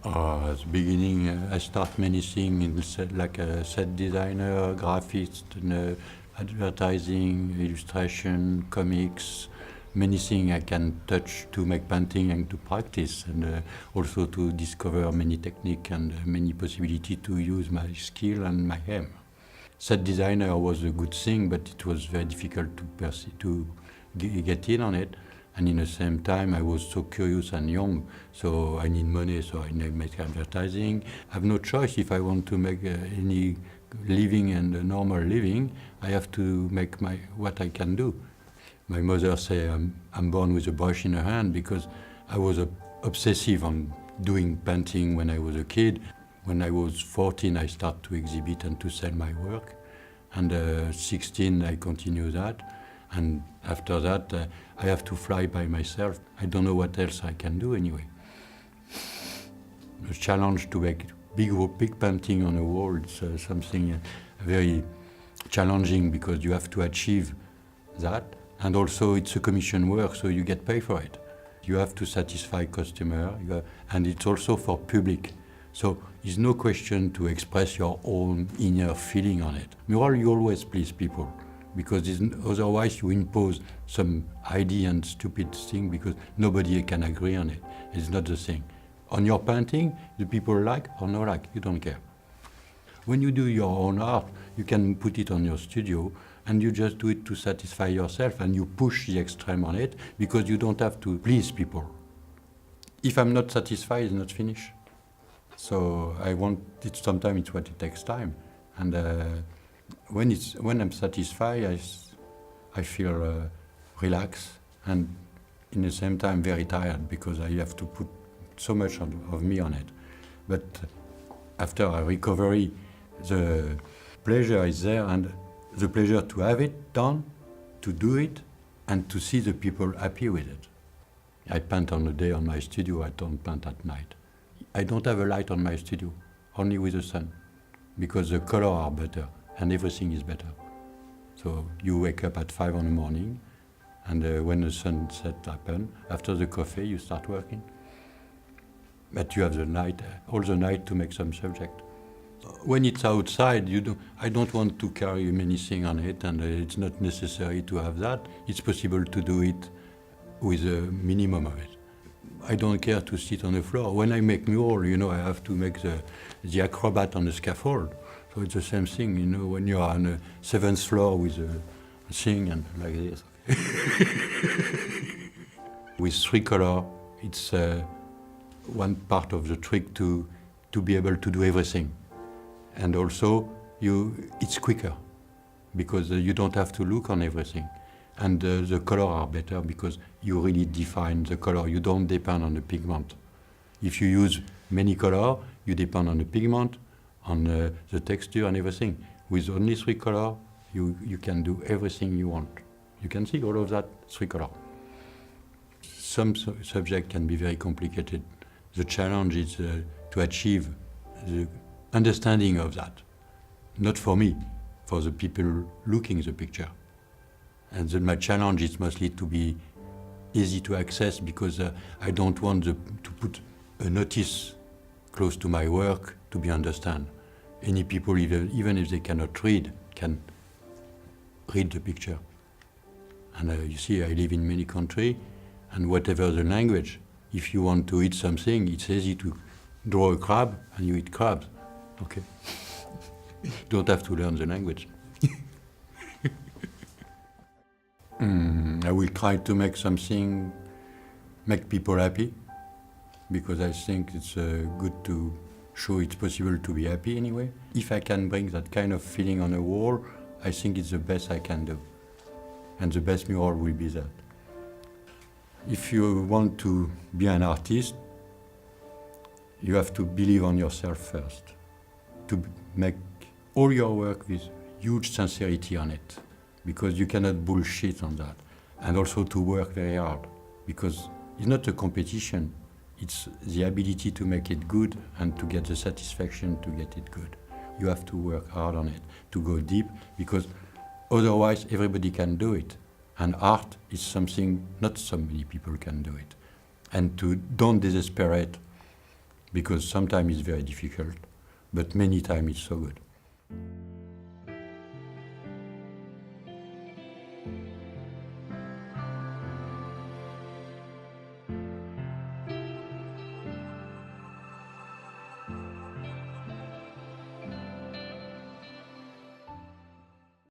At the beginning, I start many things like a set designer, graphist, and, advertising, illustration, comics, many things I can touch to make painting and to practice, and also to discover many techniques and many possibilities to use my skill and my aim. Set designer was a good thing, but it was very difficult to get in on it. And in the same time, I was so curious and young, so I need money, so I make advertising. I have no choice if I want to make any living and a normal living. I have to make what I can do. My mother say I'm born with a brush in her hand because I was obsessive on doing painting when I was a kid. When I was 14, I started to exhibit and to sell my work. And 16, I continue that. And after that, I have to fly by myself. I don't know what else I can do anyway. The challenge to make big painting on a wall, it's something very challenging because you have to achieve that. And also it's a commission work, so you get paid for it. You have to satisfy customer, and it's also for public. So it's no question to express your own inner feeling on it. Mural, you always please people, because otherwise you impose some idea and stupid thing because nobody can agree on it. It's not the thing. On your painting, the people like or not like, you don't care. When you do your own art, you can put it on your studio and you just do it to satisfy yourself and you push the extreme on it because you don't have to please people. If I'm not satisfied, it's not finished. So sometimes it's what it takes time. And when I'm satisfied, I feel relaxed and in the same time very tired because I have to put so much of me on it. But after a recovery, the pleasure is there and the pleasure to have it done, to do it, and to see the people happy with it. I paint on the day on my studio, I don't paint at night. I don't have a light on my studio, only with the sun, because the colors are better and everything is better. So you wake up at 5 in the morning, and when the sunset happens, after the coffee, you start working. But you have the night, all the night to make some subject. When it's outside, I don't want to carry many things on it, and it's not necessary to have that. It's possible to do it with a minimum of it. I don't care to sit on the floor. When I make mural, I have to make the acrobat on the scaffold. So it's the same thing, when you are on the 7th floor with a thing and like this. With 3 colors, it's one part of the trick to be able to do everything. And also, it's quicker because you don't have to look on everything. And the colors are better because you really define the color. You don't depend on the pigment. If you use many colors, you depend on the pigment, on the texture and everything. With only 3 colors, you can do everything you want. You can see all of that 3 colors. Some subject can be very complicated. The challenge is to achieve the understanding of that. Not for me, for the people looking the picture. And then my challenge is mostly to be easy to access because I don't want to put a notice close to my work to be understood. Any people, even if they cannot read, can read the picture. And you see, I live in many countries, and whatever the language, if you want to eat something, it's easy to draw a crab and you eat crabs. Okay. Don't have to learn the language. I will try to make people happy, because I think it's good to show it's possible to be happy anyway. If I can bring that kind of feeling on a wall, I think it's the best I can do. And the best mural will be that. If you want to be an artist, you have to believe on yourself first, to make all your work with huge sincerity on it, because you cannot bullshit on that. And also to work very hard, because it's not a competition, it's the ability to make it good and to get the satisfaction to get it good. You have to work hard on it, to go deep, because otherwise everybody can do it. And art is something not so many people can do it. And don't desperate because sometimes it's very difficult, but many times it's so good.